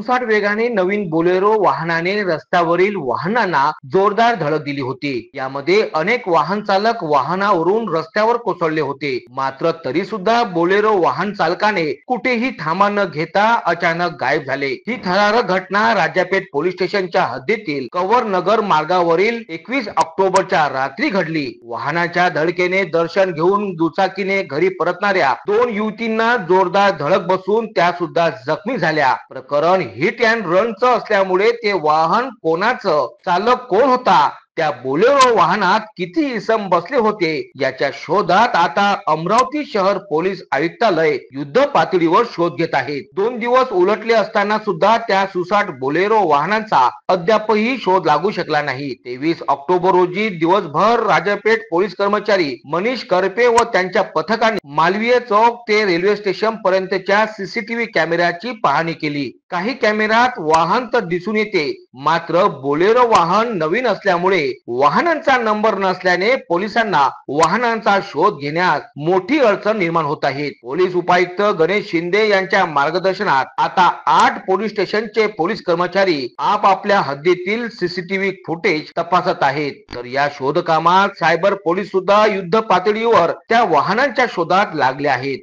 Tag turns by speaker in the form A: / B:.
A: सुसाट वेगाने नवीन बोलेरो वाहनाने रस्त्यावरील वाहनांना जोरदार धडक दिली होती। यामध्ये अनेक वाहन चालक वाहनावरून रस्त्यावर कोसळले होते। मात्र तरी सुद्धा बोलेरो वाहन चालकाने कुठेही थांबा न घेता अचानक गायब झाले। ही थरारक घटना राजापेठ पोलीस स्टेशनच्या हद्दीतील कंवर नगर मार्गावरील 21 ऑक्टोबरच्या रात्री घडली। वाहनाच्या धडकेने दर्शन घेऊन दुचाकीने घरी परतणाऱ्या दोन युवतींना जोरदार धडक बसून त्या सुद्धा जखमी झाल्या। प्रकरण हिट अँड रनचं असल्यामुळे ते वाहन कोणाचं, चालक कोण होता, त्या बोलेरो वाहनात किती इसम बसले होते याच्या शोधात आता अमरावती शहर पोलीस आयुक्तालय युद्ध पातळीवर शोध घेत आहेत। 2 दिवस उलटले असताना सुद्धा त्या सुसाट बोलेरो वाहनांचा अद्यापही शोध लागू शकला नाही। 23 ऑक्टोबर रोजी दिवसभर राजापेठ पोलीस कर्मचारी मनीष करपे व त्यांच्या पथकाने मालवीय चौक ते रेल्वे स्टेशन पर्यंतच्या सीसीटीव्ही कॅमेऱ्याची पाहणी केली। काही कॅमेऱ्यात वाहन तर दिसून येते, मात्र बोलेरो वाहन नवीन असल्यामुळे वाहनांचा नंबर नसल्याने पोलिसांना वाहनांचा शोध घेण्यास मोठी अडचण निर्माण होत आहे। पोलीस उपायुक्त गणेश शिंदे यांच्या मार्गदर्शनात आता 8 पोलीस स्टेशनचे पोलीस कर्मचारी आपापल्या हद्दीतील सीसीटीव्ही फुटेज तपासत आहेत। तर या शोध कामात सायबर पोलीस सुद्धा युद्ध पातळीवर त्या वाहनांच्या शोधात लागले आहेत।